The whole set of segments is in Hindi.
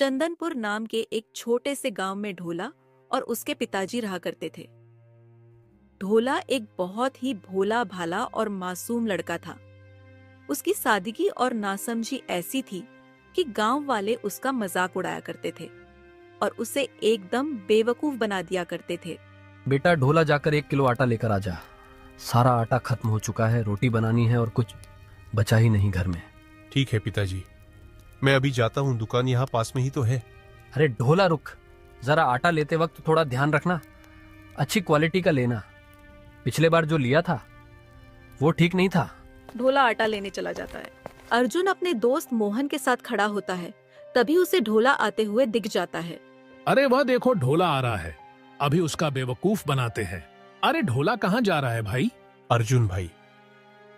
चंदनपुर नाम के एक छोटे से गांव में ढोला और उसके पिताजी रहा करते थे। ढोला एक बहुत ही भोला भाला और मासूम लड़का था। उसकी सादगी और नासमझी ऐसी थी कि गांव वाले उसका मजाक उड़ाया करते थे और उसे एकदम बेवकूफ बना दिया करते थे। बेटा ढोला जाकर 1 किलो आटा लेकर आ जा। सारा आटा खत्म हो चुका है, रोटी बनानी है और कुछ बचा ही नहीं घर में। ठीक है पिताजी, मैं अभी जाता हूँ, दुकान यहाँ पास में ही तो है। अरे ढोला रुक, जरा आटा लेते वक्त थोड़ा ध्यान रखना, अच्छी क्वालिटी का लेना। पिछले बार जो लिया था वो ठीक नहीं था। ढोला आटा लेने चला जाता है। अर्जुन अपने दोस्त मोहन के साथ खड़ा होता है, तभी उसे ढोला आते हुए दिख जाता है। अरे वह देखो, ढोला आ रहा है, अभी उसका बेवकूफ बनाते हैं। अरे ढोला कहाँ जा रहा है भाई? अर्जुन भाई,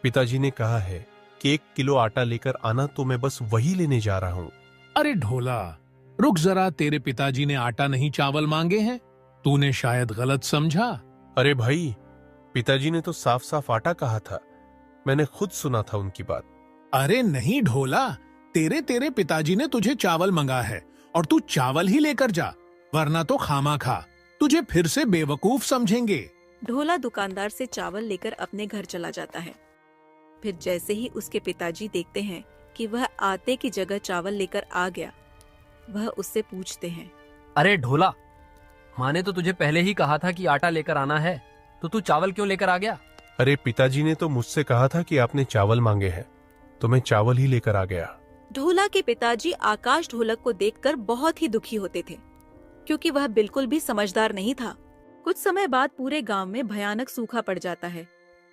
पिताजी ने कहा है कि 1 किलो आटा लेकर आना, तो मैं बस वही लेने जा रहा हूँ। अरे ढोला रुक जरा, तेरे पिताजी ने आटा नहीं चावल मांगे हैं, तूने शायद गलत समझा। अरे भाई, पिताजी ने तो साफ साफ आटा कहा था, मैंने खुद सुना था उनकी बात। अरे नहीं ढोला, तेरे पिताजी ने तुझे चावल मंगा है और तू चावल ही लेकर जा, वरना तो खामा खा तुझे फिर से बेवकूफ समझेंगे। ढोला दुकानदार से चावल लेकर अपने घर चला जाता है। फिर जैसे ही उसके पिताजी देखते हैं कि वह आटे की जगह चावल लेकर आ गया, वह उससे पूछते हैं, अरे ढोला, माँ ने तो तुझे पहले ही कहा था कि आटा लेकर आना है, तो तू चावल क्यों लेकर आ गया? अरे पिताजी ने तो मुझसे कहा था कि आपने चावल मांगे हैं, तो मैं चावल ही लेकर आ गया। ढोला के पिताजी आकाश ढोलक को देखकर बहुत ही दुखी होते थे, क्योंकि वह बिल्कुल भी समझदार नहीं था। कुछ समय बाद पूरे गांव में भयानक सूखा पड़ जाता है।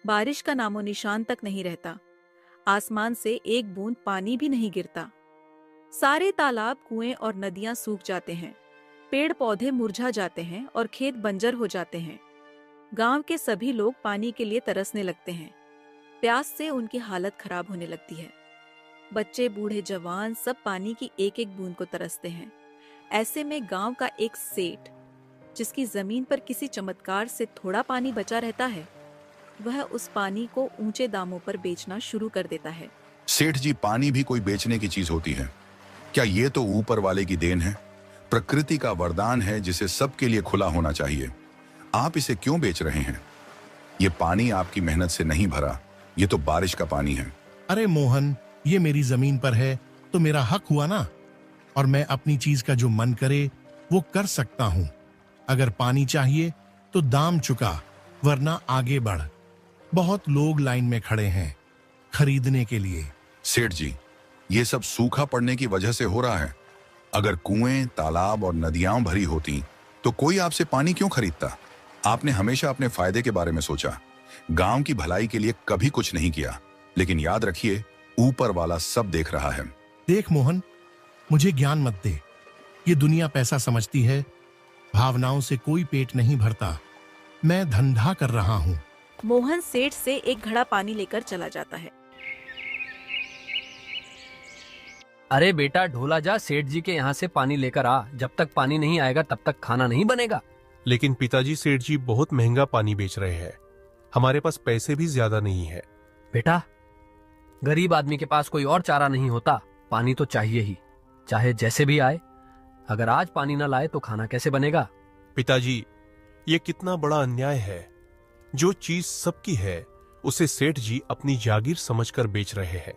बारिश का नामो निशान तक नहीं रहता। आसमान से एक बूंद पानी भी नहीं गिरता। सारे तालाब, कुएं और नदियां सूख जाते हैं। पेड़ पौधे मुरझा जाते हैं और खेत बंजर हो जाते हैं। गांव के सभी लोग पानी के लिए तरसने लगते हैं। प्यास से उनकी हालत खराब होने लगती है। बच्चे, बूढ़े, जवान सब पानी की एक एक बूंद को तरसते हैं। ऐसे में गांव का एक सेठ, जिसकी जमीन पर किसी चमत्कार से थोड़ा पानी बचा रहता है, वह उस पानी को ऊंचे दामों पर बेचना शुरू कर देता है। सेठ जी, पानी भी कोई बेचने की चीज होती है क्या? ये तो ऊपर वाले की देन है, प्रकृति का वरदान है जिसे सबके लिए खुला होना चाहिए। आप इसे क्यों बेच रहे हैं? ये पानी आपकी मेहनत से नहीं भरा, ये तो बारिश का पानी है। अरे मोहन, ये मेरी जमीन पर है तो मेरा हक हुआ ना, और मैं अपनी चीज का जो मन करे वो कर सकता हूँ। अगर पानी चाहिए तो दाम चुका, वरना आगे बढ़। बहुत लोग लाइन में खड़े हैं खरीदने के लिए। सेठ जी, ये सब सूखा पड़ने की वजह से हो रहा है। अगर कुएं, तालाब और नदियां भरी होती तो कोई आपसे पानी क्यों खरीदता? आपने हमेशा अपने फायदे के बारे में सोचा, गांव की भलाई के लिए कभी कुछ नहीं किया। लेकिन याद रखिए, ऊपर वाला सब देख रहा है। देख मोहन, मुझे ज्ञान मत दे। ये दुनिया पैसा समझती है, भावनाओं से कोई पेट नहीं भरता। मैं धंधा कर रहा हूँ। मोहन सेठ से एक घड़ा पानी लेकर चला जाता है। अरे बेटा ढोला जा, सेठ जी के यहाँ से पानी लेकर आ। जब तक पानी नहीं आएगा तब तक खाना नहीं बनेगा। लेकिन पिताजी, सेठ जी बहुत महंगा पानी बेच रहे हैं, हमारे पास पैसे भी ज्यादा नहीं है। बेटा, गरीब आदमी के पास कोई और चारा नहीं होता, पानी तो चाहिए ही, चाहे जैसे भी आए। अगर आज पानी न लाए तो खाना कैसे बनेगा? पिताजी, ये कितना बड़ा अन्याय है। जो चीज सबकी है उसे सेठ जी अपनी जागीर समझकर बेच रहे हैं।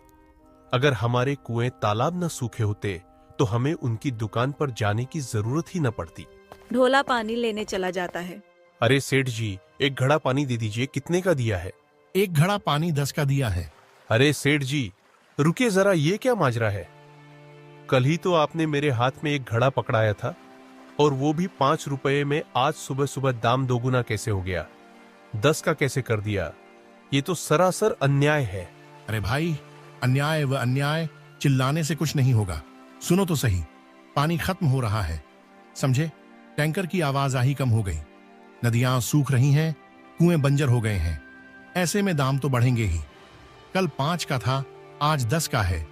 अगर हमारे कुएं, तालाब न सूखे होते तो हमें उनकी दुकान पर जाने की जरूरत ही न पड़ती। ढोला पानी लेने चला जाता है। अरे सेठ जी, एक घड़ा पानी दे दीजिए। कितने का दिया है? एक घड़ा पानी 10 का दिया है। अरे सेठ जी, रुकिए जरा, ये क्या माजरा है? कल ही तो आपने मेरे हाथ में एक घड़ा पकड़ाया था, और वो भी 5 रुपए में। आज सुबह सुबह दाम दोगुना कैसे हो गया? 10 का कैसे कर दिया? ये तो सरासर अन्याय है। अरे भाई, अन्याय व अन्याय चिल्लाने से कुछ नहीं होगा। सुनो तो सही, पानी खत्म हो रहा है, समझे? टैंकर की आवाजाही कम हो गई, नदियां सूख रही हैं, कुएं बंजर हो गए हैं। ऐसे में दाम तो बढ़ेंगे ही। कल 5 का था, आज 10 का है।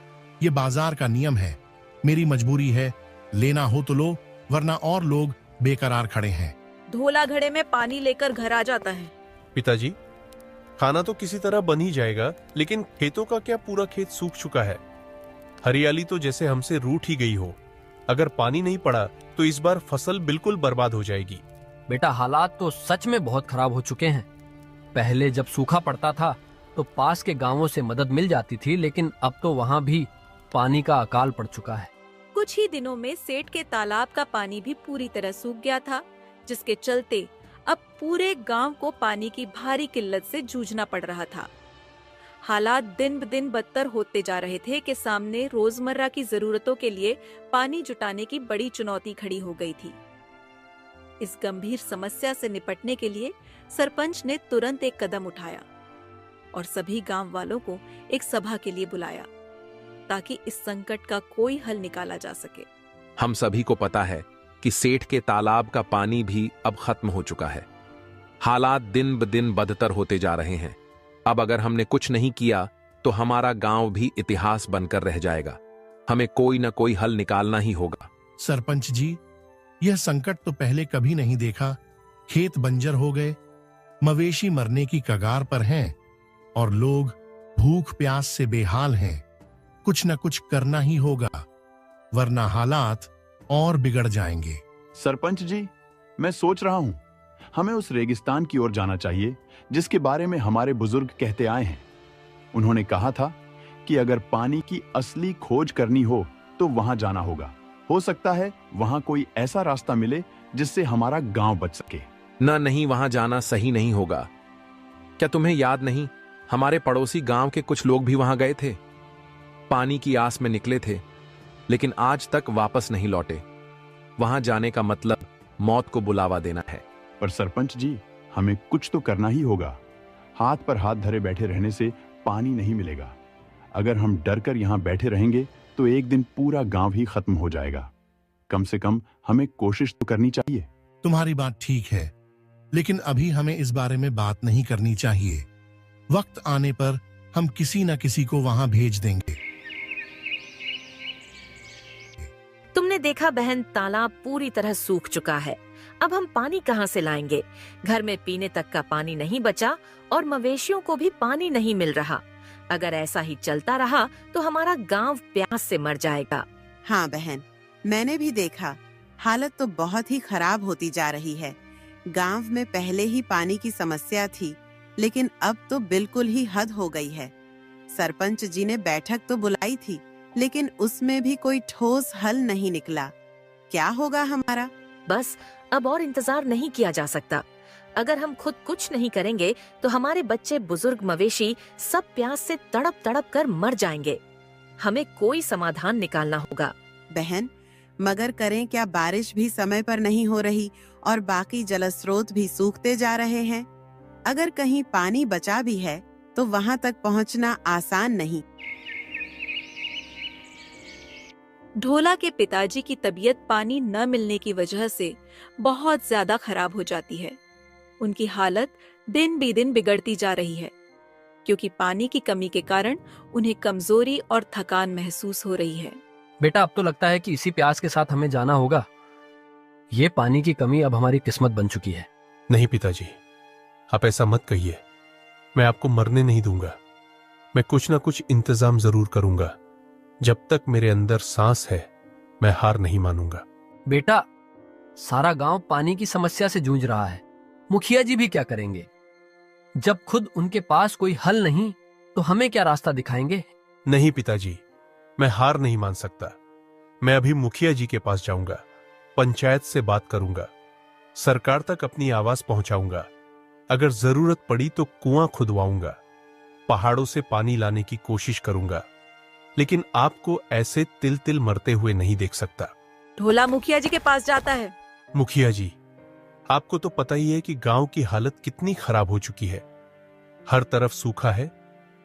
ये बाजार का नियम है, मेरी मजबूरी है। लेना हो तो लो, वरना और लोग बेकरार खड़े हैं। ढोला घड़े में पानी लेकर घर आ जाता है। पिताजी, खाना तो किसी तरह बन ही जाएगा, लेकिन खेतों का क्या? पूरा खेत सूख चुका है। हरियाली तो जैसे हमसे रूठ ही गई हो। अगर पानी नहीं पड़ा तो इस बार फसल बिल्कुल बर्बाद हो जाएगी। बेटा, हालात तो सच में बहुत खराब हो चुके हैं। पहले जब सूखा पड़ता था तो पास के गांवों से मदद मिल जाती थी, लेकिन अब तो वहां भी पानी का अकाल पड़ चुका है। कुछ ही दिनों में सेठ के तालाब का पानी भी पूरी तरह सूख गया था, जिसके चलते अब पूरे गांव को पानी की भारी किल्लत से जूझना पड़ रहा था। हालात दिन ब दिन बदतर होते जा रहे थे कि सामने रोजमर्रा की जरूरतों के लिए पानी जुटाने की बड़ी चुनौती खड़ी हो गई थी। इस गंभीर समस्या से निपटने के लिए सरपंच ने तुरंत एक कदम उठाया और सभी गांव वालों को एक सभा के लिए बुलाया ताकि इस संकट का कोई हल निकाला जा सके। हम सभी को पता है कि सेठ के तालाब का पानी भी अब खत्म हो चुका है। हालात दिन ब दिन बदतर होते जा रहे हैं। अब अगर हमने कुछ नहीं किया तो हमारा गांव भी इतिहास बनकर रह जाएगा। हमें कोई न कोई हल निकालना ही होगा। सरपंच जी, यह संकट तो पहले कभी नहीं देखा। खेत बंजर हो गए, मवेशी मरने की कगार पर हैं और लोग भूख प्यास से बेहाल हैं। कुछ न कुछ करना ही होगा, वरना हालात और बिगड़ जाएंगे। सरपंच जी, मैं सोच रहा हूं हमें उस रेगिस्तान की ओर जाना चाहिए जिसके बारे में हमारे बुजुर्ग कहते आए हैं। उन्होंने कहा था कि अगर पानी की असली खोज करनी हो तो वहां जाना होगा। हो सकता है वहां कोई ऐसा रास्ता मिले जिससे हमारा गांव बच सके। नहीं, वहां जाना सही नहीं होगा। क्या तुम्हें याद नहीं, हमारे पड़ोसी गांव के कुछ लोग भी वहां गए थे, पानी की आस में निकले थे, लेकिन आज तक वापस नहीं लौटे। वहां जाने का मतलब मौत को बुलावा देना है। पर सरपंच जी, हमें कुछ तो करना ही होगा। हाथ पर हाथ धरे बैठे रहने से पानी नहीं मिलेगा। अगर हम डरकर यहां बैठे रहेंगे तो एक दिन पूरा गांव ही खत्म हो जाएगा। कम से कम हमें कोशिश तो करनी चाहिए। तुम्हारी बात ठीक है, लेकिन अभी हमें इस बारे में बात नहीं करनी चाहिए। वक्त आने पर हम किसी न किसी को वहां भेज देंगे। तुमने देखा बहन, तालाब पूरी तरह सूख चुका है। अब हम पानी कहाँ से लाएंगे? घर में पीने तक का पानी नहीं बचा और मवेशियों को भी पानी नहीं मिल रहा। अगर ऐसा ही चलता रहा तो हमारा गांव प्यास से मर जाएगा। हाँ बहन, मैंने भी देखा, हालत तो बहुत ही खराब होती जा रही है। गांव में पहले ही पानी की समस्या थी, लेकिन अब तो बिल्कुल ही हद हो गई है। सरपंच जी ने बैठक तो बुलाई थी, लेकिन उसमें भी कोई ठोस हल नहीं निकला। क्या होगा हमारा? बस अब और इंतजार नहीं किया जा सकता। अगर हम खुद कुछ नहीं करेंगे तो हमारे बच्चे, बुजुर्ग, मवेशी सब प्यास से तड़प तड़प कर मर जाएंगे। हमें कोई समाधान निकालना होगा। बहन, मगर करें क्या? बारिश भी समय पर नहीं हो रही और बाकी जलस्रोत भी सूखते जा रहे हैं। अगर कहीं पानी बचा भी है तो वहां तक पहुंचना आसान नहीं। ढोला के पिताजी की तबीयत पानी न मिलने की वजह से बहुत ज्यादा खराब हो जाती है। उनकी हालत दिन बे दिन बिगड़ती जा रही है, क्योंकि पानी की कमी के कारण उन्हें कमजोरी और थकान महसूस हो रही है। बेटा, अब तो लगता है कि इसी प्यास के साथ हमें जाना होगा। ये पानी की कमी अब हमारी किस्मत बन चुकी है। नहीं पिताजी, आप ऐसा मत कहिए। मैं आपको मरने नहीं दूंगा। मैं कुछ ना कुछ इंतजाम जरूर करूंगा। जब तक मेरे अंदर सांस है, मैं हार नहीं मानूंगा। बेटा, सारा गांव पानी की समस्या से जूझ रहा है। मुखिया जी भी क्या करेंगे? जब खुद उनके पास कोई हल नहीं तो हमें क्या रास्ता दिखाएंगे? नहीं पिताजी, मैं हार नहीं मान सकता। मैं अभी मुखिया जी के पास जाऊंगा, पंचायत से बात करूंगा, सरकार तक अपनी आवाज पहुंचाऊंगा। अगर जरूरत पड़ी तो कुआं खुदवाऊंगा, पहाड़ों से पानी लाने की कोशिश करूंगा, लेकिन आपको ऐसे तिल तिल मरते हुए नहीं देख सकता। ढोला मुखिया जी के पास जाता है। मुखिया जी, आपको तो पता ही है कि गांव की हालत कितनी खराब हो चुकी है। हर तरफ सूखा है,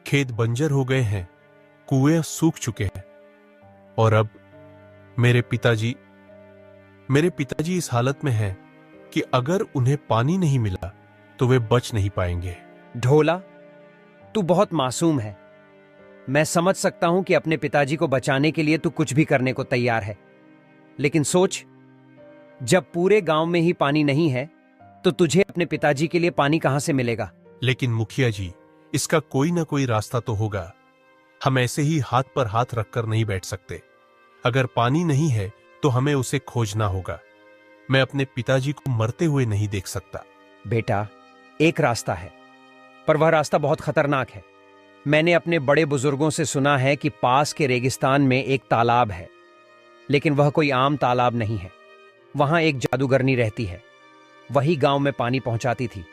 खेत बंजर हो गए हैं, कुएं सूख चुके हैं और अब मेरे पिताजी इस हालत में हैं कि अगर उन्हें पानी नहीं मिला तो वे बच नहीं पाएंगे। ढोला, तू बहुत मासूम है। मैं समझ सकता हूं कि अपने पिताजी को बचाने के लिए तू कुछ भी करने को तैयार है, लेकिन सोच, जब पूरे गांव में ही पानी नहीं है तो तुझे अपने पिताजी के लिए पानी कहां से मिलेगा? लेकिन मुखिया जी, इसका कोई ना कोई रास्ता तो होगा। हम ऐसे ही हाथ पर हाथ रखकर नहीं बैठ सकते। अगर पानी नहीं है तो हमें उसे खोजना होगा। मैं अपने पिताजी को मरते हुए नहीं देख सकता। बेटा, एक रास्ता है, पर वह रास्ता बहुत खतरनाक है। मैंने अपने बड़े बुजुर्गों से सुना है कि पास के रेगिस्तान में एक तालाब है, लेकिन वह कोई आम तालाब नहीं है। वहां एक जादूगरनी रहती है। वही गांव में पानी पहुंचाती थी,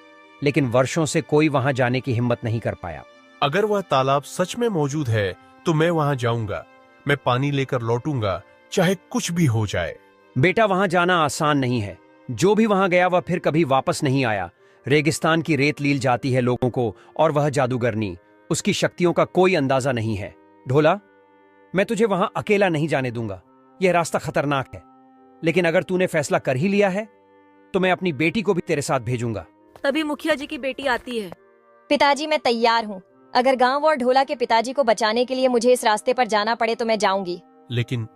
लेकिन वर्षों से कोई वहां जाने की हिम्मत नहीं कर पाया। अगर वह तालाब सच में मौजूद है तो मैं वहां जाऊंगा। मैं पानी लेकर लौटूंगा, चाहे कुछ भी हो जाए। बेटा, वहां जाना आसान नहीं है। जो भी वहां गया वह फिर कभी वापस नहीं आया। रेगिस्तान की रेत लील जाती है लोगों को, और वह जादूगरनी, उसकी शक्तियों का कोई अंदाजा नहीं है। ढोला, मैं तुझे वहां अकेला नहीं जाने दूंगा। यह रास्ता खतरनाक है, लेकिन अगर तूने फैसला कर ही लिया है तो मैं अपनी बेटी को भी तेरे साथ भेजूंगा। तभी मुखिया जी की बेटी आती है। पिताजी, मैं तैयार हूँ। अगर गांव और ढोला के पिताजी को बचाने के लिए मुझे इस रास्ते पर जाना पड़े तो मैं जाऊंगी। लेकिन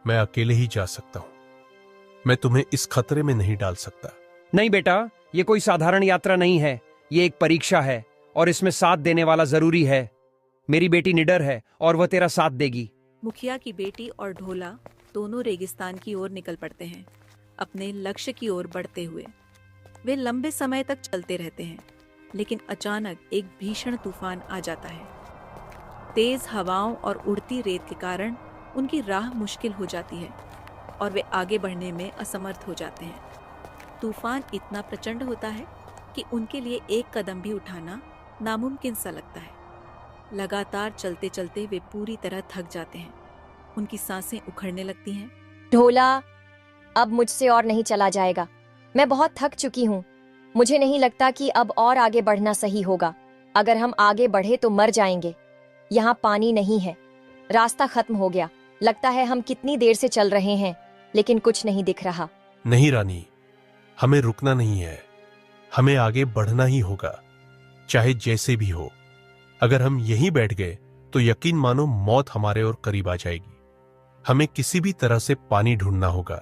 मैं अकेले ही जा सकता हूं। मैं तुम्हें इस खतरे में नहीं डाल सकता। नहीं बेटा, यह कोई साधारण यात्रा नहीं है। यह एक परीक्षा है, और इसमें साथ देने वाला जरूरी है। मेरी बेटी निडर है और वह तेरा साथ देगी। मुखिया की बेटी और ढोला दोनों रेगिस्तान की ओर निकल पड़ते हैं, अपने लक्ष्य की ओर बढ़ते हुए। वे लंबे समय तक चलते रहते हैं, लेकिन अचानक एक भीषण तूफान आ जाता है। तेज हवाओं और उड़ती रेत के कारण उनकी राह मुश्किल हो जाती है और वे आगे बढ़ने में असमर्थ हो जाते हैं। तूफान इतना प्रचंड होता है कि उनके लिए एक कदम भी उठाना नामुमकिन सा लगता है। लगातार चलते चलते वे पूरी तरह थक जाते हैं। उनकी सांसें उखड़ने लगती हैं। ढोला, अब मुझसे और नहीं चला जाएगा। मैं बहुत थक चुकी हूँ। मुझे नहीं लगता कि अब और आगे बढ़ना सही होगा। अगर हम आगे बढ़े तो मर जाएंगे। यहाँ पानी नहीं है, रास्ता खत्म हो गया। लगता है हम कितनी देर से चल रहे हैं, लेकिन कुछ नहीं दिख रहा। नहीं रानी, हमें रुकना नहीं है। हमें आगे बढ़ना ही होगा, चाहे जैसे भी हो। अगर हम यहीं बैठ गए तो यकीन मानो मौत हमारे और करीब आ जाएगी। हमें किसी भी तरह से पानी ढूंढना होगा,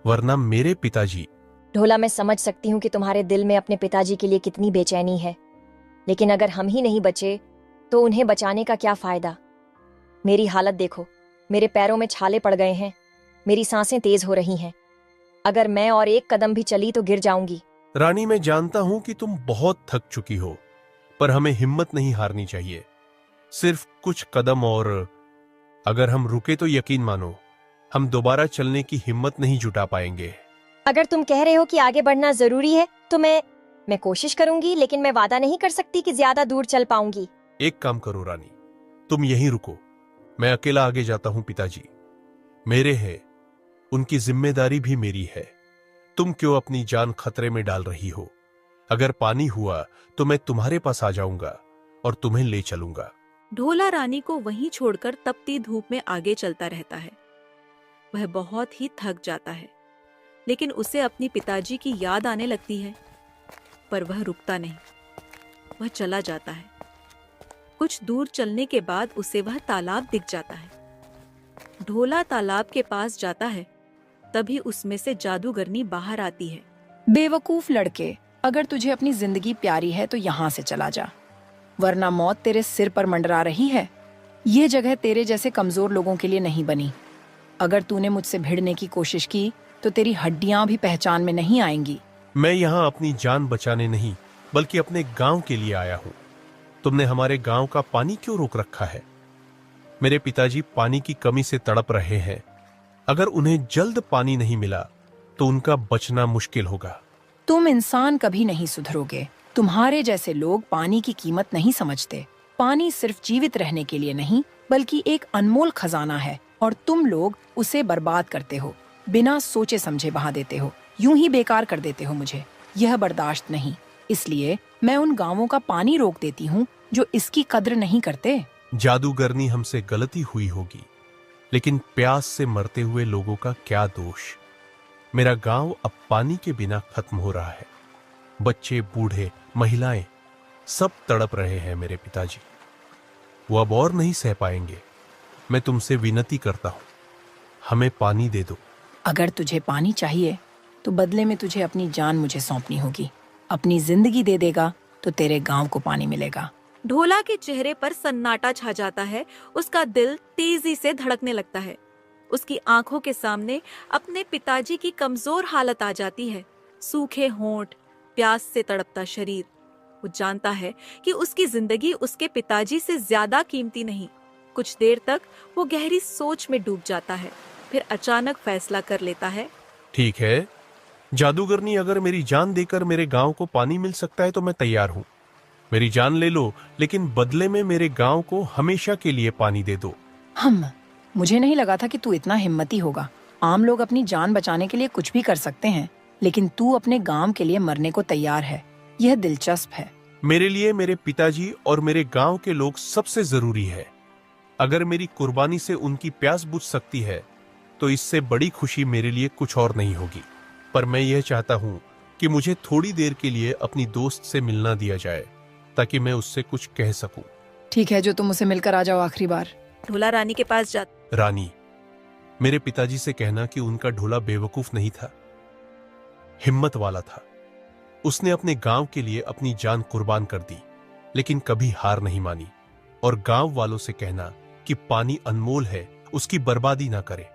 वरना मेरे पिताजी। ढोला, मैं समझ सकती हूँ कि तुम्हारे दिल में अपने पिताजी के लिए कितनी बेचैनी है, लेकिन अगर हम ही नहीं बचे तो उन्हें बचाने का क्या फायदा। मेरी हालत देखो, मेरे पैरों में छाले पड़ गए हैं, मेरी सांसें तेज हो रही हैं। अगर मैं और एक कदम भी चली तो गिर जाऊंगी। रानी, मैं जानता हूं कि तुम बहुत थक चुकी हो, पर हमें हिम्मत नहीं हारनी चाहिए। सिर्फ कुछ कदम और। अगर हम रुके तो यकीन मानो हम दोबारा चलने की हिम्मत नहीं जुटा पाएंगे। अगर तुम कह रहे हो कि आगे बढ़ना जरूरी है तो मैं कोशिश करूंगी, लेकिन मैं वादा नहीं कर सकती कि ज्यादा दूर चल पाऊंगी। एक काम करो रानी, तुम यहीं रुको। मैं अकेला आगे जाता हूं। पिताजी मेरे हैं, उनकी जिम्मेदारी भी मेरी है। तुम क्यों अपनी जान खतरे में डाल रही हो? अगर पानी हुआ तो मैं तुम्हारे पास आ जाऊंगा और तुम्हें ले चलूंगा। ढोला रानी को वहीं छोड़कर तपती धूप में आगे चलता रहता है। वह बहुत ही थक जाता है, लेकिन उसे अपनी पिताजी की याद आने लगती है। पर वह रुकता नहीं, वह चला जाता है। कुछ दूर चलने के बाद उसे वह तालाब दिख जाता है। ढोला तालाब के पास जाता है, तभी उसमें से जादूगरनी बाहर आती है। बेवकूफ लड़के, अगर तुझे अपनी जिंदगी प्यारी है तो यहाँ से चला जा, वरना मौत तेरे सिर पर मंडरा रही है। ये जगह तेरे जैसे कमजोर लोगों के लिए नहीं बनी। अगर तूने मुझसे भिड़ने की कोशिश की तो तेरी हड्डियां भी पहचान में नहीं आएंगी। मैं यहाँ अपनी जान बचाने नहीं, बल्कि अपने गांव के लिए आया हूँ। तुमने हमारे गांव का पानी क्यों रोक रखा है? मेरे पिताजी पानी की कमी से तड़प रहे हैं। अगर उन्हें जल्द पानी नहीं मिला तो उनका बचना मुश्किल होगा। तुम इंसान कभी नहीं सुधरोगे। तुम्हारे जैसे लोग पानी की कीमत नहीं समझते। पानी सिर्फ जीवित रहने के लिए नहीं, बल्कि एक अनमोल खजाना है, और तुम लोग उसे बर्बाद करते हो, बिना सोचे समझे बहा देते हो, यूं ही बेकार कर देते हो। मुझे यह बर्दाश्त नहीं, इसलिए मैं उन गांवों का पानी रोक देती हूँ जो इसकी कद्र नहीं करते। जादूगरनी, हमसे गलती हुई होगी, लेकिन प्यास से मरते हुए लोगों का क्या दोष? मेरा गांव अब पानी के बिना खत्म हो रहा है। बच्चे, बूढ़े, महिलाएं सब तड़प रहे हैं। मेरे पिताजी वो अब और नहीं सह पाएंगे। मैं तुमसे विनती करता हूं, हमें पानी दे दो। अगर तुझे पानी चाहिए तो बदले में तुझे अपनी जान मुझे सौंपनी होगी। अपनी जिंदगी दे देगा तो तेरे गांव को पानी मिलेगा। ढोला के चेहरे पर सन्नाटा छा जाता है। उसका दिल तेजी से धड़कने लगता है। उसकी आंखों के सामने अपने पिताजी की कमजोर हालत आ जाती है, सूखे होंठ, प्यास से तड़पता शरीर। वो जानता है कि उसकी जिंदगी उसके पिताजी से ज्यादा कीमती नहीं। कुछ देर तक वो गहरी सोच में डूब जाता है, फिर अचानक फैसला कर लेता है। ठीक है, जादूगरनी, अगर मेरी जान देकर मेरे गांव को पानी मिल सकता है तो मैं तैयार हूं। मेरी जान ले लो, लेकिन बदले में मेरे गांव को हमेशा के लिए पानी दे दो। मुझे नहीं लगा था कि तू इतना हिम्मती होगा। आम लोग अपनी जान बचाने के लिए कुछ भी कर सकते हैं, लेकिन तू अपने गांव के लिए मरने को तैयार है। यह दिलचस्प है। मेरे लिए मेरे पिताजी और मेरे गांव के लोग सबसे जरूरी है। अगर मेरी कुर्बानी से उनकी प्यास बुझ सकती है तो इससे बड़ी खुशी मेरे लिए कुछ और नहीं होगी। पर मैं यह चाहता हूं कि मुझे थोड़ी देर के लिए अपनी दोस्त से मिलना दिया जाए ताकि मैं उससे कुछ कह सकूं। ठीक है, जो तुम उसे मिलकर आ जाओ आखिरी बार। ढोला रानी के पास जाता। रानी, मेरे पिताजी से कहना कि उनका ढोला बेवकूफ नहीं था, हिम्मत वाला था। उसने अपने गांव के लिए अपनी जान कुर्बान कर दी, लेकिन कभी हार नहीं मानी। और गांव वालों से कहना कि पानी अनमोल है, उसकी बर्बादी ना करे,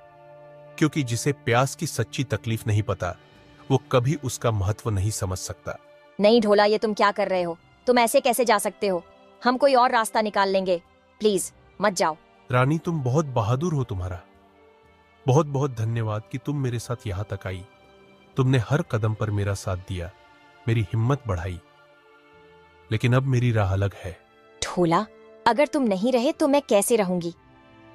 क्योंकि जिसे प्यास की सच्ची तकलीफ नहीं पता वो कभी उसका महत्व नहीं समझ सकता। नहीं ढोला, ये तुम क्या कर रहे हो? तुम ऐसे कैसे जा सकते हो? हम कोई और रास्ता निकाल लेंगे। प्लीज मत जाओ। रानी, तुम बहुत बहादुर हो। तुम्हारा बहुत बहुत धन्यवाद कि तुम मेरे साथ यहां तक आई। तुमने हर कदम पर मेरा साथ दिया, मेरी हिम्मत बढ़ाई। लेकिन अब मेरी राह अलग है। ढोला, अगर तुम नहीं रहे तो मैं कैसे रहूंगी?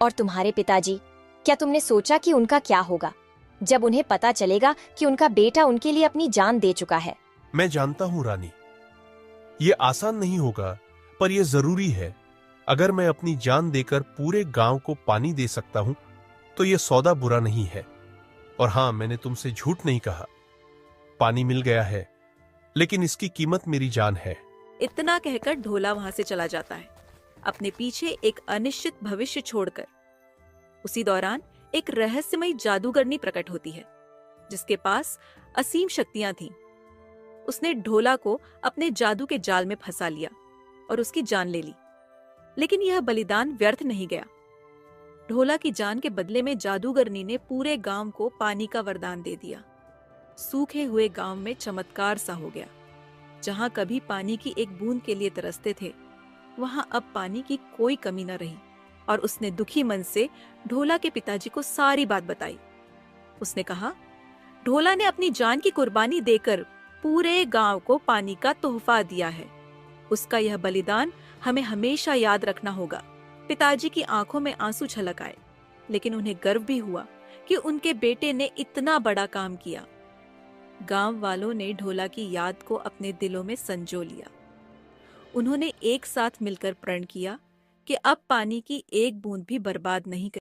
और तुम्हारे पिताजी, क्या तुमने सोचा कि उनका क्या होगा जब उन्हें पता चलेगा कि उनका बेटा उनके लिए अपनी जान दे चुका है? मैं जानता हूं रानी, ये आसान नहीं होगा, पर यह जरूरी है। अगर मैं अपनी जान देकर पूरे गांव को पानी दे सकता हूं तो यह सौदा बुरा नहीं है। और हां, मैंने तुमसे झूठ नहीं कहा। पानी मिल गया है, लेकिन इसकी कीमत मेरी जान है। इतना कहकर ढोला वहां से चला जाता है, अपने पीछे एक अनिश्चित भविष्य छोड़कर। उसी दौरान एक रहस्यमयी जादूगरनी प्रकट होती है, जिसके पास असीम शक्तियां थीं। उसने ढोला को अपने जादू के जाल में फंसा लिया और उसकी जान ले ली। लेकिन यह बलिदान व्यर्थ नहीं गया। ढोला की जान के बदले में जादूगरनी ने पूरे गांव को पानी का वरदान दे दिया। सूखे हुए गांव में चमत्कार सा हो गया। जहां कभी पानी की एक बूंद के लिए तरसते थे, वहां अब पानी की कोई कमी न रही। और उसने दुखी मन से ढोला के पिताजी को सारी बात बताई। उसने कहा, ढोला ने अपनी जान की कुर्बानी देकर पूरे गांव को पानी का तोहफा दिया है। उसका यह बलिदान हमें हमेशा याद रखना होगा। पिताजी की आंखों में आंसू छलक आए, लेकिन उन्हें गर्व भी हुआ कि उनके बेटे ने इतना बड़ा काम किया। गांव वालों ने ढोला की याद को अपने दिलों में संजो लिया। उन्होंने एक साथ मिलकर प्रण किया कि अब पानी की एक बूंद भी बर्बाद नहीं कर